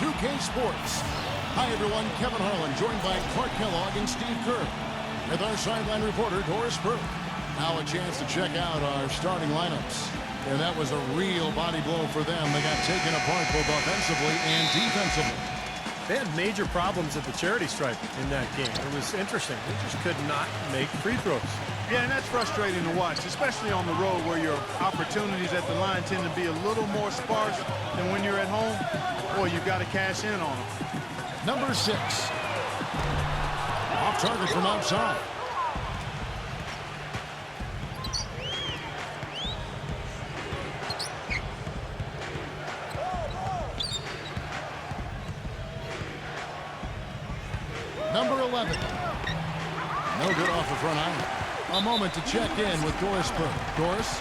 2K Sports. Hi, everyone. Kevin Harlan, joined by Clark Kellogg and Steve Kerr. With our sideline reporter, Doris Burke. Now a chance to check out our starting lineups. And that was a real body blow for them. They got taken apart both offensively and defensively. They had major problems at the charity stripe in that game. It was interesting. They just could not make free throws. Yeah, and that's frustrating to watch, especially on the road where your opportunities at the line tend to be a little more sparse than when you're at home. Boy, you've got to cash in on them. Number 6. Off target from outside. Number 11. No good off the front iron. A moment to check in with Doris Burke. Doris?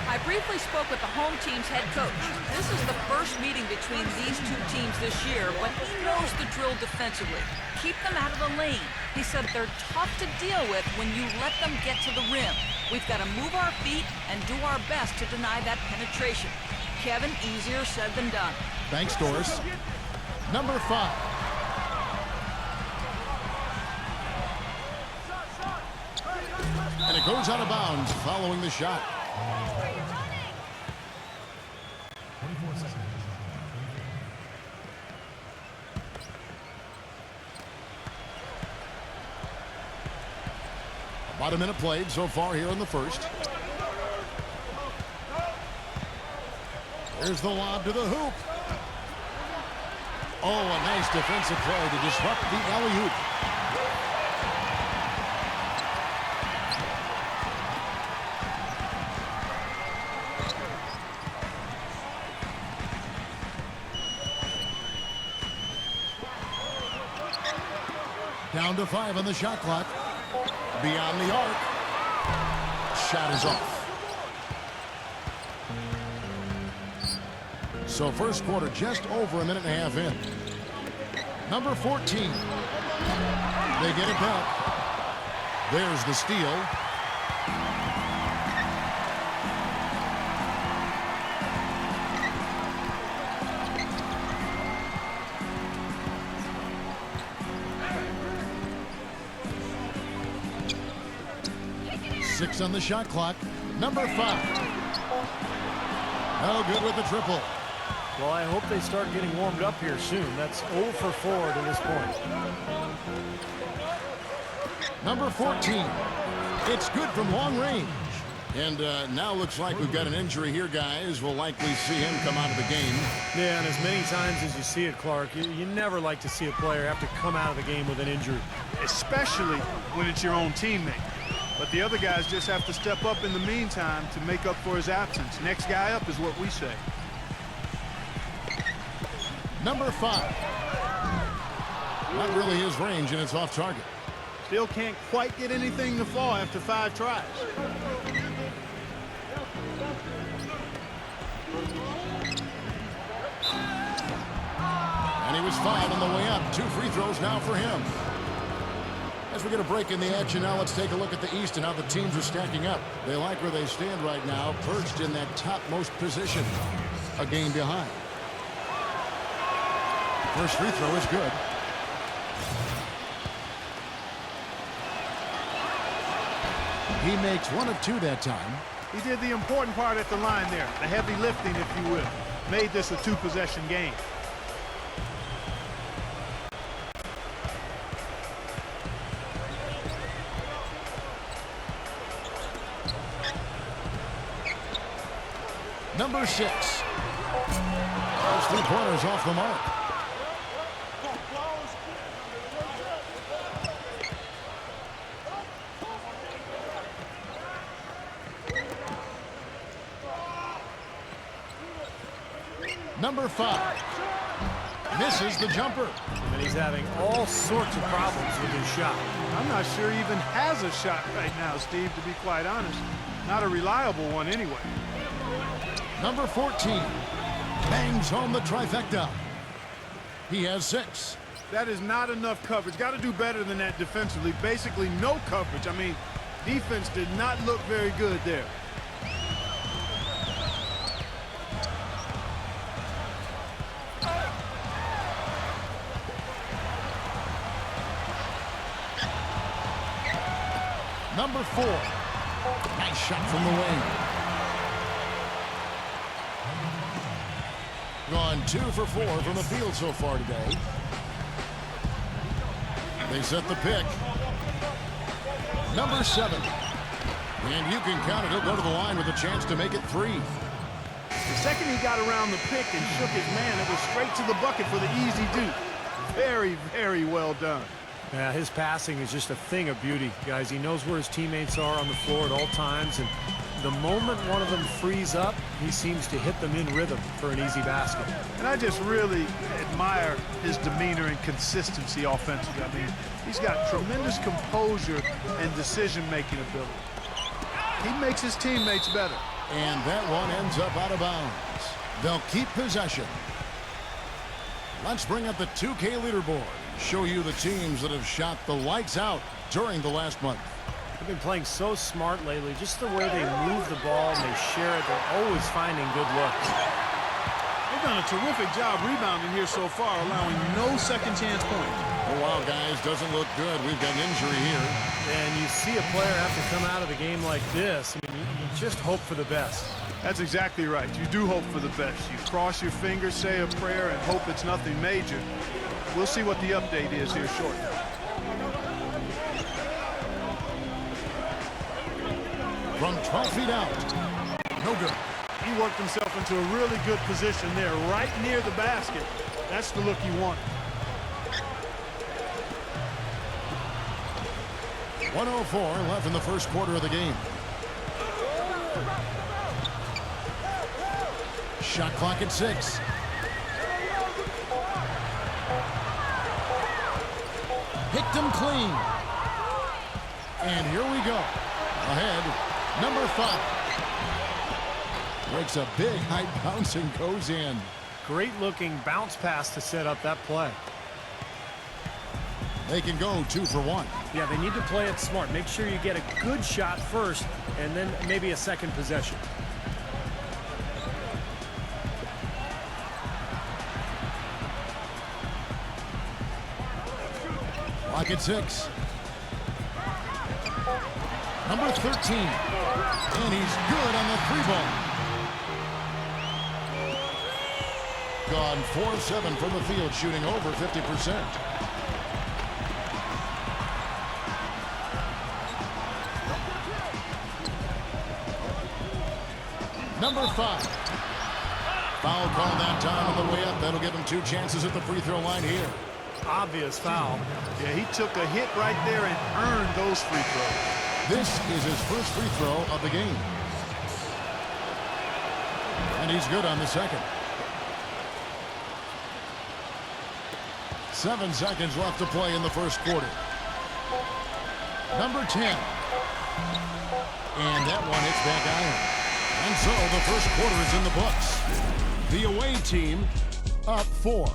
I briefly spoke with the home team's head coach. This is the first meeting between these two teams this year, but he knows the drill defensively. Keep them out of the lane. He said they're tough to deal with when you let them get to the rim. We've got to move our feet and do our best to deny that penetration. Kevin, easier said than done. Thanks, Doris. Number 5. And it goes out of bounds following the shot. About a minute played so far here in the first. There's the lob to the hoop. Oh, a nice defensive play to disrupt the alley-oop. Down to 5 on the shot clock. Beyond the arc. Shot is off. So first quarter just over a minute and a half in. Number 14. They get it back. There's the steal. Six on the shot clock. Number 5. No good with the triple. Well, I hope they start getting warmed up here soon. That's 0 for 4 to this point. Number 14. It's good from long range. And now looks like we've got an injury here, guys. We'll likely see him come out of the game. Yeah, and as many times as you see it, Clark, you never like to see a player have to come out of the game with an injury. Especially when it's your own teammate. But the other guys just have to step up in the meantime to make up for his absence. Next guy up is what we say. Number 5. Not really his range, and it's off target. Still can't quite get anything to fall after 5 tries. And he was fouled on the way up. 2 free throws now for him. As we get a break in the action now, let's take a look at the East and how the teams are stacking up. They like where they stand right now, perched in that topmost position. A game behind. First free throw is good. He makes 1 of 2 that time. He did the important part at the line there, the heavy lifting, if you will. Made this a 2-possession game. Number 6. Those 3 pointers off the mark. Number 5. Misses the jumper. And he's having all sorts of problems with his shot. I'm not sure he even has a shot right now, Steve, to be quite honest. Not a reliable one anyway. Number 14 bangs home the trifecta. He has 6. That is not enough coverage. Got to do better than that defensively. Basically no coverage. I mean, defense did not look very good there. Number 4. Nice shot from the wing. Gone 2 for 4 from the field so far today. They set the pick. Number 7. And you can count it. He'll go to the line with a chance to make it 3. The second he got around the pick and shook his man, it was straight to the bucket for the easy deuce. Very, very well done. Yeah, his passing is just a thing of beauty, guys. He knows where his teammates are on the floor at all times, and the moment one of them frees up, he seems to hit them in rhythm for an easy basket. And I just really admire his demeanor and consistency offensively. I mean, he's got tremendous composure and decision-making ability. He makes his teammates better. And that one ends up out of bounds. They'll keep possession. Let's bring up the 2K leaderboard. Show you the teams that have shot the lights out during the last month. They've been playing so smart lately. Just the way they move the ball and they share it. They're always finding good looks. They've done a terrific job rebounding here so far, allowing no second chance points. Oh, wow, guys, doesn't look good. We've got an injury here. And you see a player have to come out of the game like this. I mean, you just hope for the best. That's exactly right. You do hope for the best. You cross your fingers, say a prayer, and hope it's nothing major. We'll see what the update is here shortly. From 12 feet out. No good. He worked himself into a really good position there, right near the basket. That's the look you want. 1:04 left in the first quarter of the game. Shot clock at 6. Picked him clean. And here we go. Ahead, number 5. Breaks a big high bounce and goes in. Great looking bounce pass to set up that play. They can go 2 for 1. Yeah, they need to play it smart. Make sure you get a good shot first and then maybe a second possession. Clock at 6. Number 13. And he's good on the 3-ball. Gone 4 of 7 from the field, shooting over 50%. Number 5. Foul called that time on the way up. That'll give him 2 chances at the free throw line here. Obvious foul. Yeah, he took a hit right there and earned those free throws. This is his first free throw of the game. And he's good on the second. 7 seconds left to play in the first quarter. Number 10. And that one hits back iron. And so the first quarter is in the books. The away team up 4.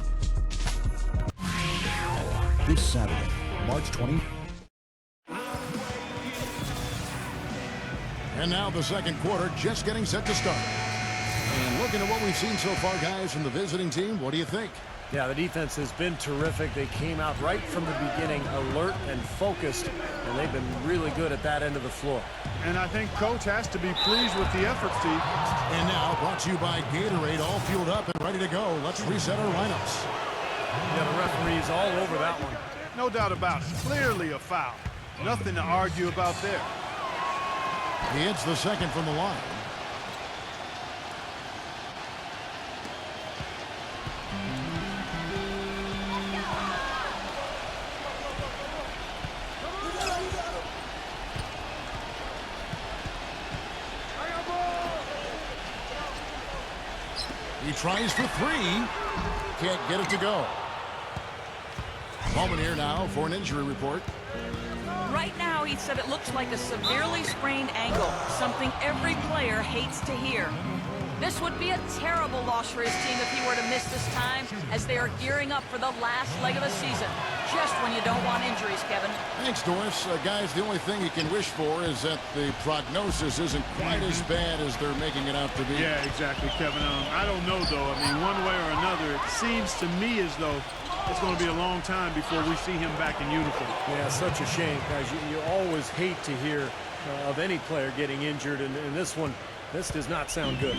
This Saturday, March 20. And now the second quarter just getting set to start. And looking at what we've seen so far, guys, from the visiting team, what do you think? Yeah, the defense has been terrific. They came out right from the beginning, alert and focused, and they've been really good at that end of the floor. And I think Coach has to be pleased with the effort, Steve. And now, brought to you by Gatorade, all fueled up and ready to go. Let's reset our lineups. Yeah, the referee's all over that one. No doubt about it. Clearly a foul. Nothing to argue about there. He hits the second from the line. He tries for 3. Can't get it to go. Moment here now for an injury report. Right now, he said it looks like a severely sprained ankle, something every player hates to hear. This would be a terrible loss for his team if he were to miss this time, as they are gearing up for the last leg of the season. Just when you don't want injuries, Kevin. Thanks, Doris. Guys, the only thing you can wish for is that the prognosis isn't quite as bad as they're making it out to be. Yeah, exactly, Kevin. I don't know, though. I mean, one way or another, it seems to me as though it's going to be a long time before we see him back in uniform. Yeah, such a shame, guys. You always hate to hear of any player getting injured, and this one, this does not sound good.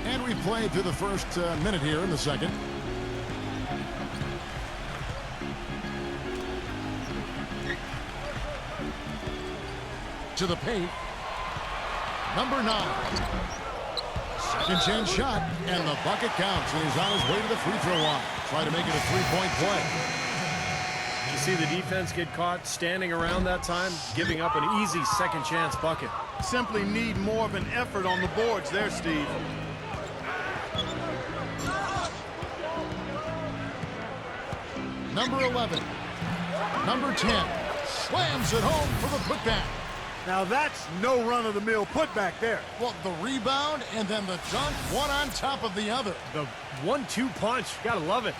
And we played through the first minute here in the second. To the paint. Number 9. Second chance shot, and the bucket counts, and he's on his way to the free throw line. Try to make it a three-point play. You see the defense get caught standing around that time, giving up an easy second chance bucket. Simply need more of an effort on the boards there, Steve. Number 11. Number 10. Slams it home for the putback. Now that's no run-of-the-mill putback there. Well, the rebound and then the dunk, one on top of the other. The 1-2 punch, gotta love it.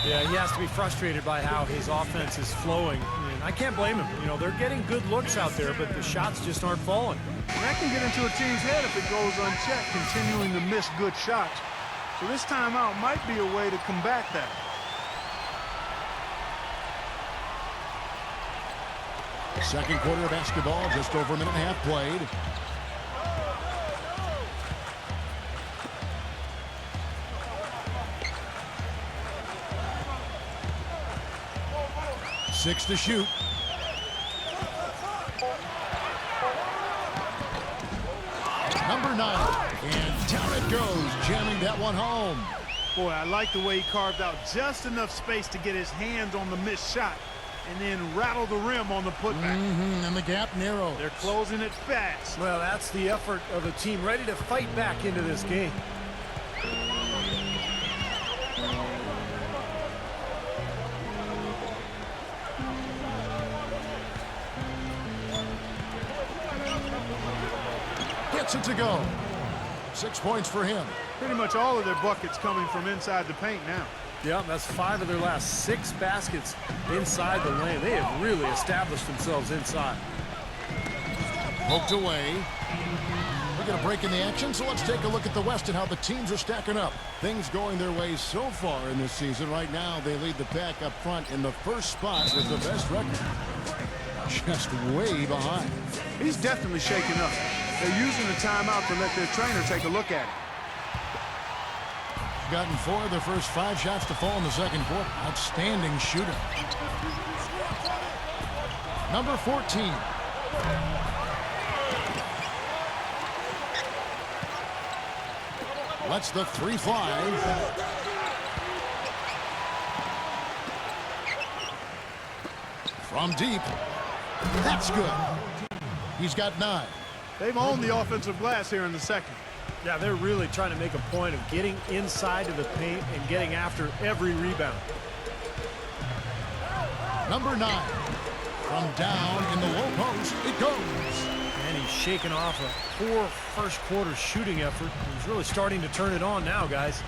Yeah, he has to be frustrated by how his offense is flowing. And I can't blame him. You know, they're getting good looks out there, but the shots just aren't falling. And that can get into a team's head if it goes unchecked, continuing to miss good shots. So this timeout might be a way to combat that. Second quarter of basketball, just over a minute and a half played. Six to shoot. Number 9, and down it goes, jamming that one home. Boy, I like the way he carved out just enough space to get his hands on the missed shot and then rattle the rim on the putback. And the gap narrows. They're closing it fast. Well, that's the effort of a team ready to fight back into this game. Gets it to go. 6 points for him. Pretty much all of their buckets coming from inside the paint now. Yeah, that's 5 of their last 6 baskets inside the lane. They have really established themselves inside. Poked away. We get a break in the action, so let's take a look at the West and how the teams are stacking up. Things going their way so far in this season. Right now, they lead the pack up front in the first spot with the best record. Just way behind. He's definitely shaking up. They're using the timeout to let their trainer take a look at it. Gotten 4 of their first 5 shots to fall in the second quarter. Outstanding shooter. Number 14. Lets the 3 fly. From deep. That's good. He's got 9. They've owned the offensive glass here in the second. Yeah, they're really trying to make a point of getting inside of the paint and getting after every rebound. Number 9. From down in the low post, it goes. And he's shaking off a poor first quarter shooting effort. He's really starting to turn it on now, guys.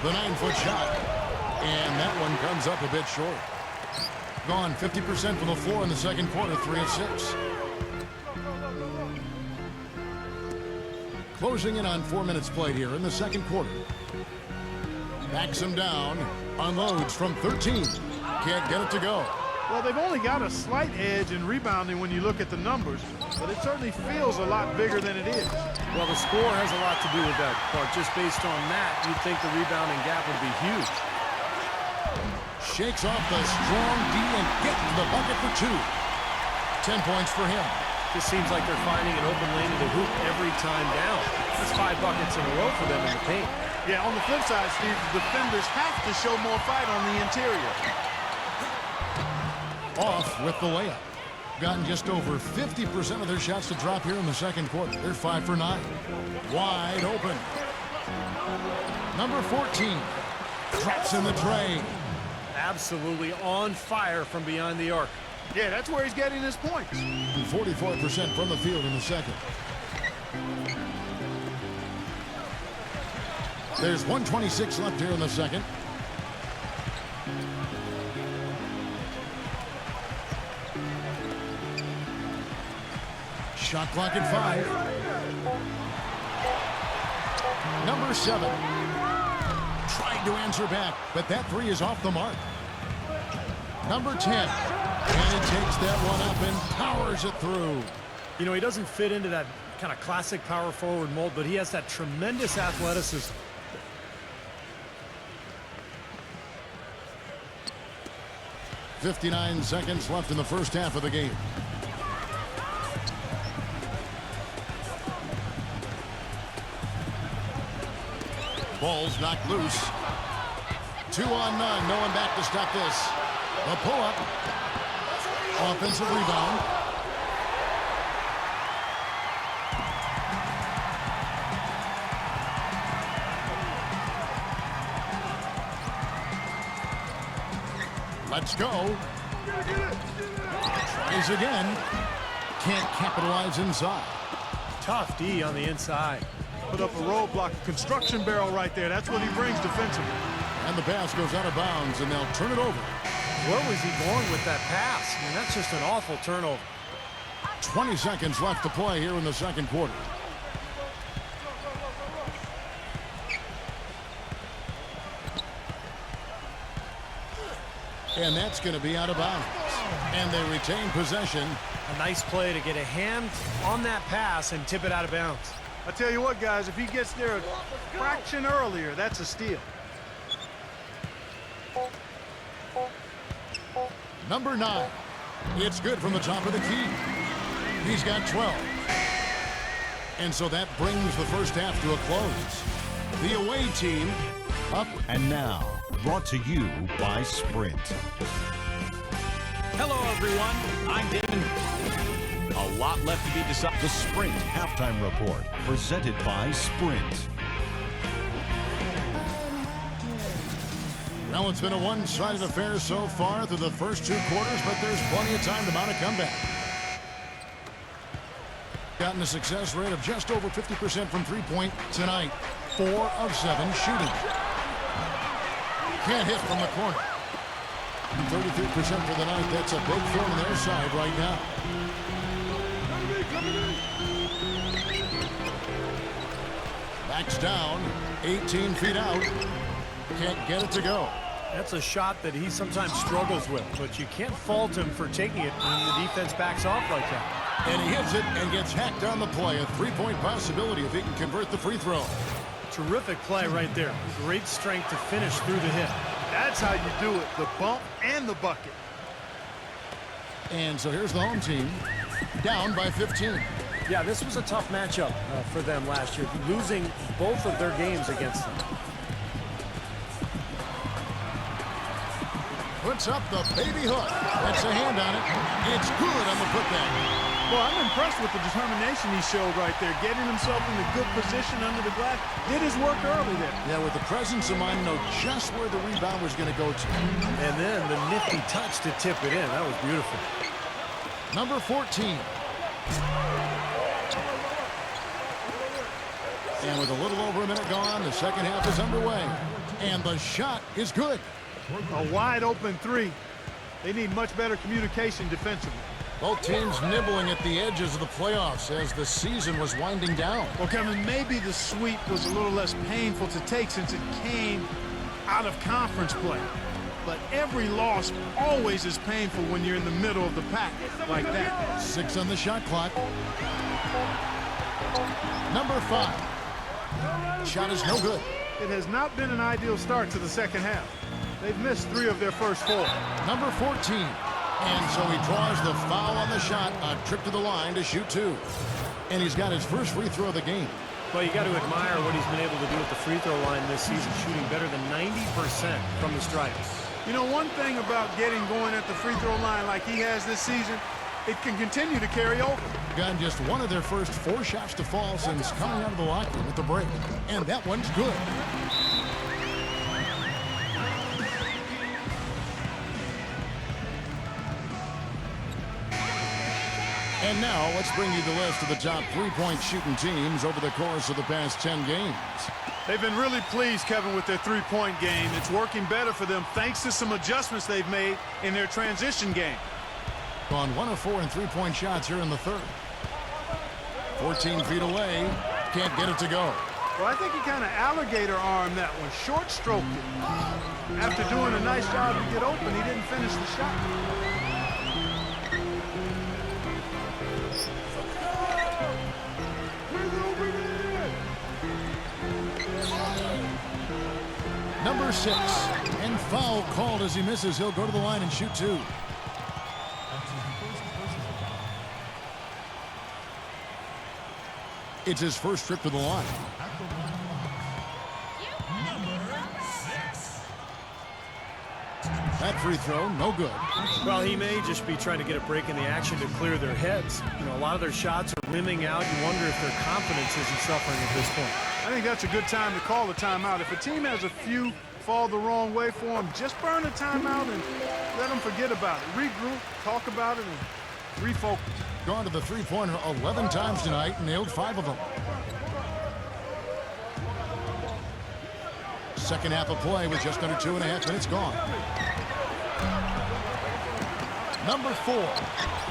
The 9-foot shot. And that one comes up a bit short. Gone 50% from the floor in the second quarter, 3 of 6. Closing in on 4 minutes played here in the second quarter. Backs him down, unloads from 13. Can't get it to go. Well, they've only got a slight edge in rebounding when you look at the numbers, but it certainly feels a lot bigger than it is. Well, the score has a lot to do with that, but just based on that, you'd think the rebounding gap would be huge. Shakes off the strong D and gets the bucket for 2. 10 points for him. Just seems like they're finding an open lane to the hoop every time down. That's 5 buckets in a row for them in the paint. Yeah, on the flip side, Steve, the defenders have to show more fight on the interior. Off with the layup. Gotten just over 50% of their shots to drop here in the second quarter. They're 5 for 9. Wide open. Number 14. Drops in the tray. Absolutely on fire from behind the arc. Yeah, that's where he's getting his points. 44% from the field in the second. There's 1:26 left here in the second. Shot clock at 5. Number 7. Trying to answer back, but that 3 is off the mark. Number 10. And he takes that one up and powers it through. You know, he doesn't fit into that kind of classic power forward mold, but he has that tremendous athleticism. .59 seconds left in the first half of the game. Ball's knocked loose. 2 on none. No one back to stop this. A pull-up. Offensive rebound. Let's go. Tries again. Can't capitalize inside. Tough D on the inside. Put up a roadblock, a construction barrel right there. That's what he brings defensively. And the pass goes out of bounds, and they'll turn it over. Where was he going with that pass? I mean, that's just an awful turnover. 20 seconds left to play here in the second quarter. And that's going to be out of bounds. And they retain possession. A nice play to get a hand on that pass and tip it out of bounds. I tell you what, guys, if he gets there a fraction earlier, that's a steal. Number 9. It's good from the top of the key. He's got 12. And so that brings the first half to a close. The away team up. And now, brought to you by Sprint. Hello, everyone. I'm Damon. A lot left to be decided. The Sprint Halftime Report, presented by Sprint. Well, it's been a one-sided affair so far through the first 2 quarters, but there's plenty of time to mount a comeback. Gotten a success rate of just over 50% from three-point tonight. 4 of 7 shooting. Can't hit from the corner. 33% for the night. That's a big thorn in their side right now. Backs down, 18 feet out. Can't get it to go. That's a shot that he sometimes struggles with, but you can't fault him for taking it when the defense backs off like that. And he hits it and gets hacked on the play. A 3-point possibility if he can convert the free throw. Terrific play right there. Great strength to finish through the hit. That's how you do it, the bump and the bucket. And so here's the home team, down by 15. Yeah, this was a tough matchup for them last year, losing both of their games against them. Puts up the baby hook. That's a hand on it. It's good on the putback. Well, I'm impressed with the determination he showed right there, getting himself in a good position under the glass. Did his work early there. Yeah, with the presence of mind, know just where the rebound was going to go to. And then the nifty touch to tip it in. That was beautiful. Number 14. And with a little over a minute gone, the second half is underway. And the shot is good. A wide open 3. They need much better communication defensively. Both teams nibbling at the edges of the playoffs as the season was winding down. Well, Kevin, maybe the sweep was a little less painful to take since it came out of conference play. But every loss always is painful when you're in the middle of the pack like that. 6 on the shot clock. Number 5. Shot is no good. It has not been an ideal start to the second half. They've missed 3 of their first 4. Number 14. And so he draws the foul on the shot, a trip to the line to shoot 2. And he's got his first free throw of the game. Well, you got to admire what he's been able to do at the free throw line this season, shooting better than 90% from the stripe. You know, one thing about getting going at the free throw line like he has this season, it can continue to carry over. Gotten just one of their first 4 shots to fall since coming out of the locker room at the break. And that one's good. And now let's bring you the list of the top three-point shooting teams over the course of the past 10 games. They've been really pleased, Kevin, with their three-point game. It's working better for them thanks to some adjustments they've made in their transition game. Gone 1 of 4 in three-point shots here in the third. 14 feet away. Can't get it to go. Well, I think he kind of alligator armed that one, short-stroked it. After doing a nice job to get open, he didn't finish the shot. Number 6, and foul called as he misses. He'll go to the line and shoot 2. It's his first trip to the line. That free throw, no good. Well, he may just be trying to get a break in the action to clear their heads. You know, a lot of their shots are rimming out. You wonder if their confidence isn't suffering at this point. I think that's a good time to call a timeout. If a team has a few fall the wrong way for them, just burn a timeout and let them forget about it. Regroup, talk about it, and refocus. Gone to the three-pointer 11 times tonight, nailed 5 of them. Second half of play with just under 2.5 minutes gone. Number 4,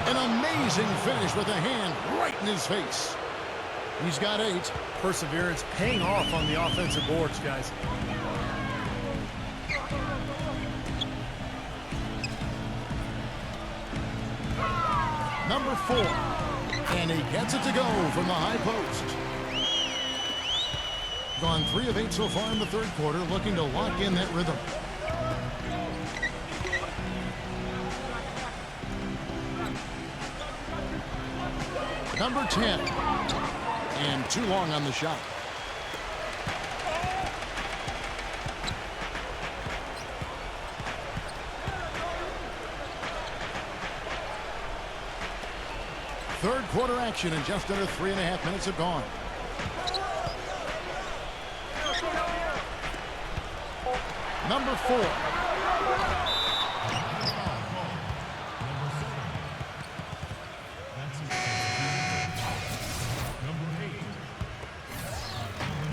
an amazing finish with a hand right in his face. He's got 8. Perseverance paying off on the offensive boards, guys. Number 4, and he gets it to go from the high post. Gone 3 of 8 so far in the third quarter, looking to lock in that rhythm. Number 10, and too long on the shot. Third quarter action, and just under 3.5 minutes have gone. Number 4.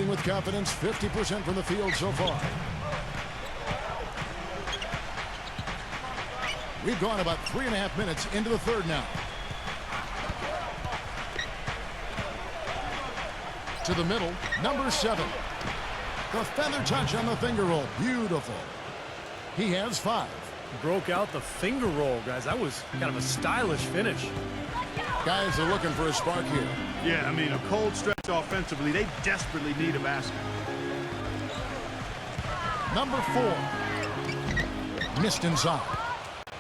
With confidence, 50% from the field so far. We've gone about 3.5 minutes into the third now. To the middle, number 7. The feather touch on the finger roll. Beautiful. He has 5. Broke out the finger roll, guys. That was kind of a stylish finish. Guys are looking for a spark here. Yeah, I mean, a cold stretch offensively. They desperately need a basket. Number 4. Missed inside.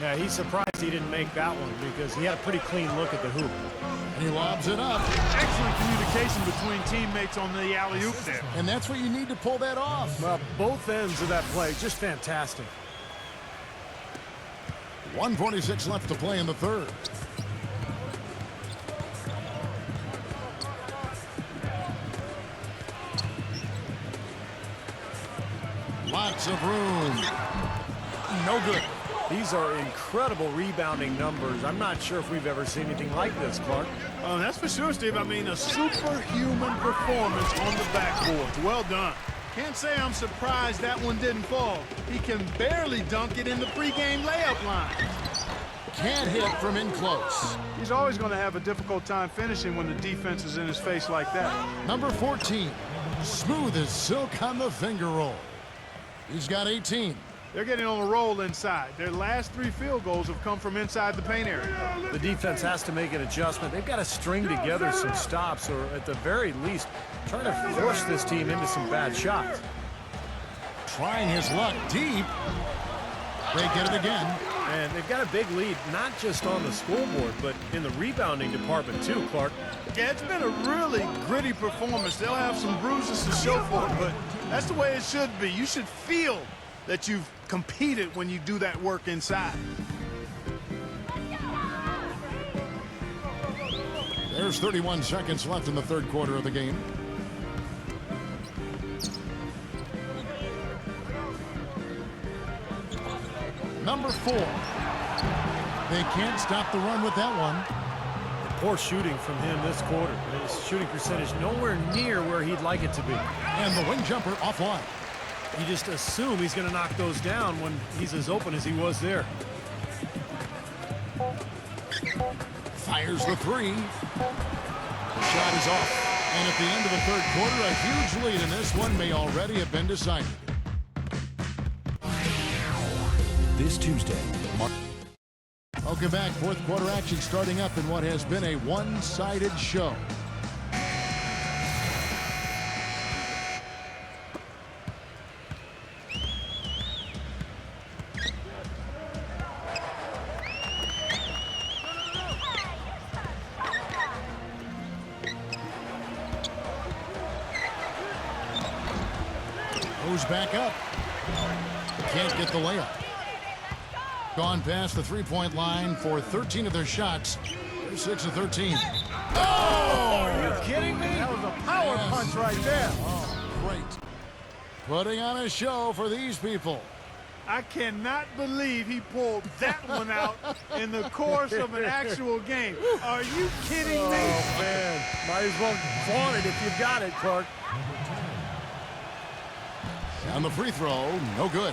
Yeah, he's surprised he didn't make that one because he had a pretty clean look at the hoop. And he lobs it up. Excellent communication between teammates on the alley-oop there. And that's what you need to pull that off. Well, both ends of that play, just fantastic. 1:46 left to play in the third. Lots of room. No good. These are incredible rebounding numbers. I'm not sure if we've ever seen anything like this, Clark. Oh, that's for sure, Steve. I mean, a superhuman performance on the backboard. Well done. Can't say I'm surprised that one didn't fall. He can barely dunk it in the pregame layup line. Can't hit from in close. He's always going to have a difficult time finishing when the defense is in his face like that. Number 14. Smooth as silk on the finger roll. He's got 18. They're getting on a roll inside. Their last 3 field goals have come from inside the paint area. The defense has to make an adjustment. They've got to string together some stops, or at the very least, trying to force this team into some bad shots. Trying his luck deep. They get it again. And they've got a big lead, not just on the scoreboard, but in the rebounding department too, Clark. Yeah, it's been a really gritty performance. They'll have some bruises to show for it, but that's the way it should be. You should feel that you've competed when you do that work inside. There's 31 seconds left in the third quarter of the game. Number 4. They can't stop the run with that one. Poor shooting from him this quarter. His shooting percentage nowhere near where he'd like it to be. And the wing jumper offline. You just assume he's going to knock those down when he's as open as he was there. Fires the three. The shot is off. And at the end of the third quarter, a huge lead in this one may already have been decided. This Tuesday, Welcome back. Fourth quarter action starting up in what has been a one-sided show. Goes back up. Can't get the layup. Gone past the three-point line for 13 of their shots. They're 6 of 13. Oh! Are you kidding me? That was a power punch right there. Oh, great. Putting on a show for these people. I cannot believe he pulled that one out in the course of an actual game. Are you kidding me? Oh, man. Might as well flaunt it if you've got it, Clark. And the free throw, no good.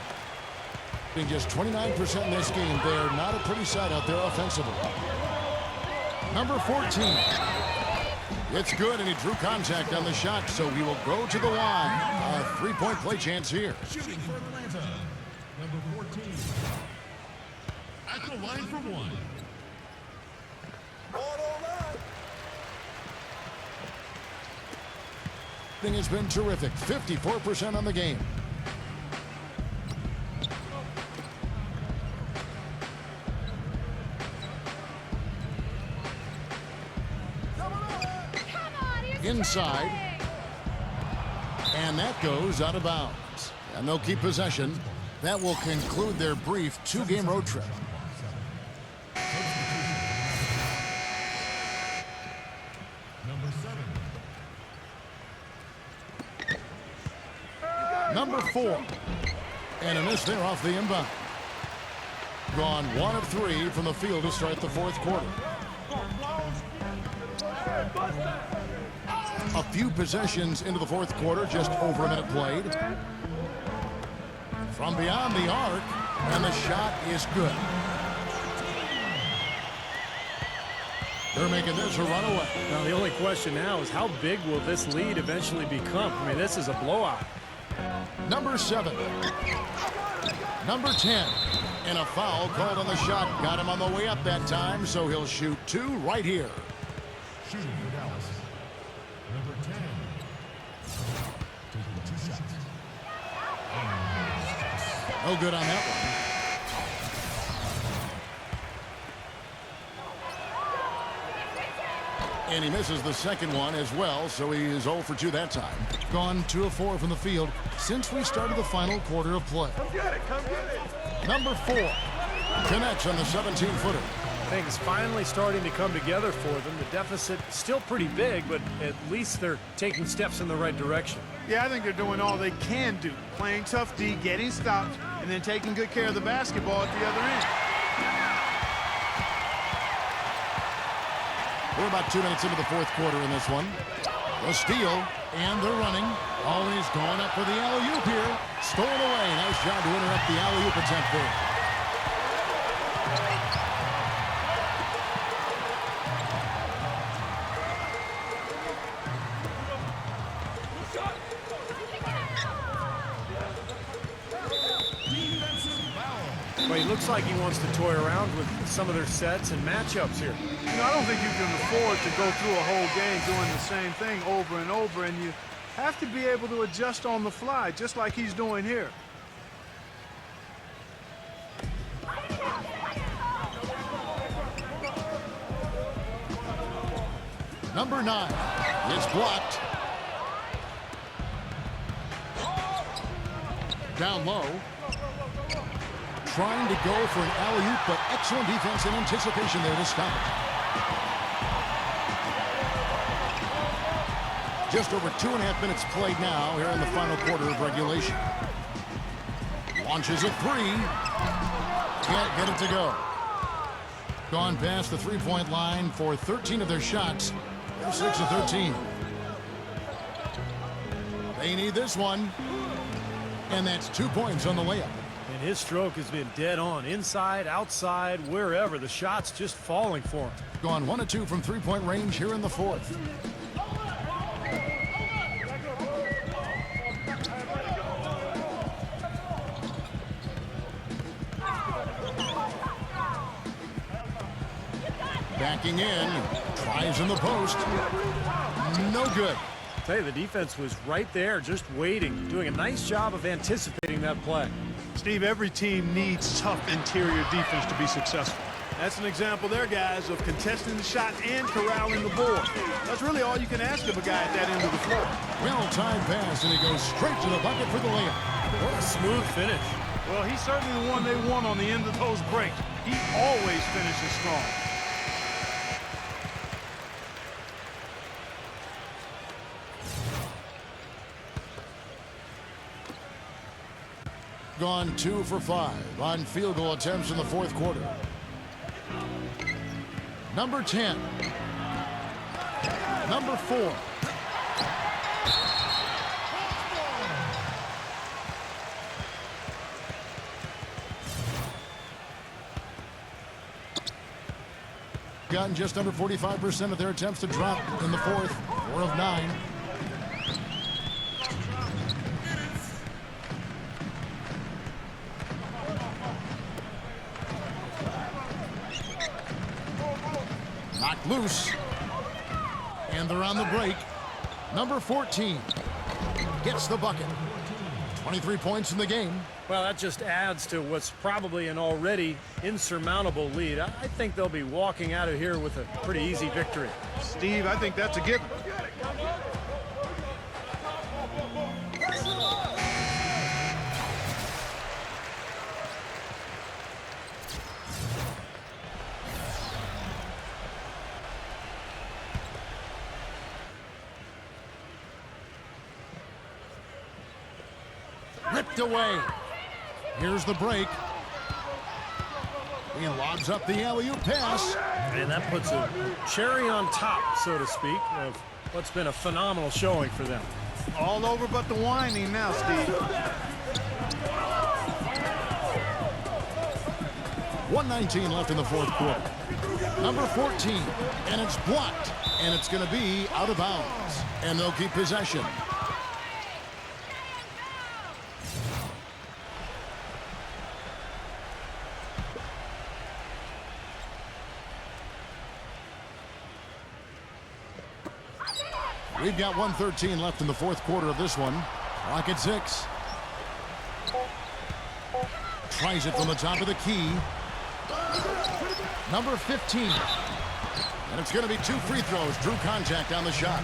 Being just 29% in this game, they're not a pretty sight out there offensively. Number 14. It's good, and he drew contact on the shot, so he will go to the line. A three-point play chance here. Shooting for Atlanta, number 14. At the line for one. Thing has been terrific. 54% on the game. Inside, and that goes out of bounds, and they'll keep possession. That will conclude their brief two-game road trip. Number 4, and a miss there off the inbound. Gone 1 of 3 from the field to start the fourth quarter. A few possessions into the fourth quarter, just over a minute played. From beyond the arc, and the shot is good. They're making this a runaway. Now, the only question now is how big will this lead eventually become? I mean, this is a blowout. Number 7. Number 10. And a foul called on the shot. Got him on the way up that time, so he'll shoot 2 right here. Shooting for Dallas, number 10. Taking 2 shots. No good on that one. And he misses the second one as well, so he is 0 for 2 that time. Gone 2 of 4 from the field since we started the final quarter of play. Come get it, come get it. Number 4 connects on the 17-footer. Things finally starting to come together for them. The deficit still pretty big, but at least they're taking steps in the right direction. Yeah, I think they're doing all they can do. Playing tough D, getting stopped, and then taking good care of the basketball at the other end. We're about 2 minutes into the fourth quarter in this one. The steal, and they're running. Always going up for the alley-oop here. Stolen away. Nice job to interrupt the alley-oop attempt there. Well, he looks like he wants to toy around with some of their sets and matchups here. You know, I don't think you can afford to go through a whole game doing the same thing over and over, and you have to be able to adjust on the fly, just like he's doing here. Number 9. It's blocked. Down low. Trying to go for an alley-oop, but excellent defense and anticipation there to stop it. Just over 2.5 minutes played now here in the final quarter of regulation. Launches a 3. Can't get it to go. Gone past the three-point line for 13 of their shots. They're 6 of 13. They need this one. And that's 2 points on the layup. And his stroke has been dead on. Inside, outside, wherever. The shot's just falling for him. Gone 1 of 2 from three-point range here in the fourth. Backing in, tries in the post. No good. Tell you, the defense was right there, just waiting, doing a nice job of anticipating that play. Steve, every team needs tough interior defense to be successful. That's an example there, guys, of contesting the shot and corralling the board. That's really all you can ask of a guy at that end of the floor. Well-timed pass, and he goes straight to the bucket for the layup. What a smooth finish. Well, he's certainly the one they want on the end of those breaks. He always finishes strong. Gone 2 for 5 on field goal attempts in the fourth quarter. Number 10. Number 4. Gotten just under 45% of their attempts to drop in the fourth. 4 of 9. Knocked loose. And they're on the break. Number 14 gets the bucket. 23 points in the game. Well, that just adds to what's probably an already insurmountable lead. I think they'll be walking out of here with a pretty easy victory. Steve, I think that's a given. Ripped away. Here's the break. He lobs up the alley-oop pass. And that puts a cherry on top, so to speak, of what's been a phenomenal showing for them. All over but the whining now, Steve. 1:19 left in the fourth quarter. Number 14, and it's blocked, and it's going to be out of bounds, and they'll keep possession. We've got 1:13 left in the fourth quarter of this one. Clock at 6. Tries it from the top of the key. Number 15. And it's going to be 2 free throws. Drew contact on the shot.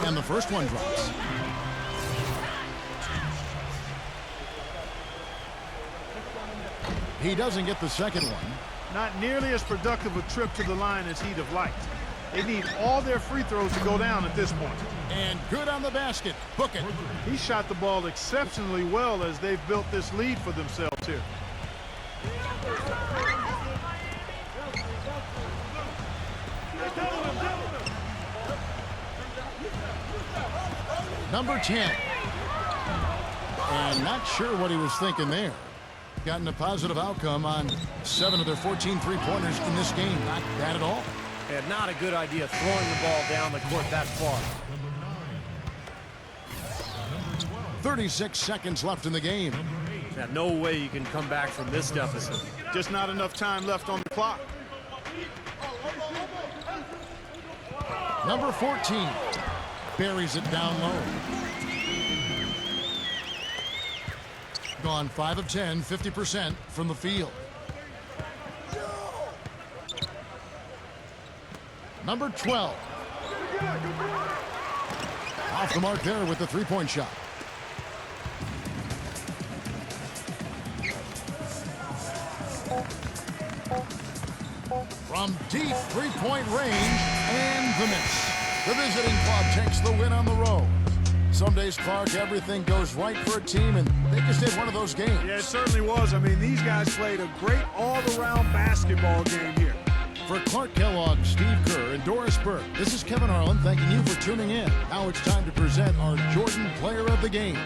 And the first one drops. He doesn't get the second one. Not nearly as productive a trip to the line as he'd have liked. They need all their free throws to go down at this point. And good on the basket. Book it. He shot the ball exceptionally well as they've built this lead for themselves here. Number 10. And not sure what he was thinking there. Gotten a positive outcome on 7 of their 14 three-pointers in this game. Not bad at all. And not a good idea throwing the ball down the court that far. 36 seconds left in the game. Now, no way you can come back from this deficit. Just not enough time left on the clock. Number 14 buries it down low. Gone 5 of 10, 50% from the field. Number 12. Off the mark there with the three-point shot. From deep three-point range, and the miss. The visiting club takes the win on the road. Some days, Clark, everything goes right for a team, and they just did one of those games. Yeah, it certainly was. I mean, these guys played a great all-around basketball game here. For Clark Kellogg, Steve Kerr, and Doris Burke, this is Kevin Harlan thanking you for tuning in. Now it's time to present our Jordan Player of the Game.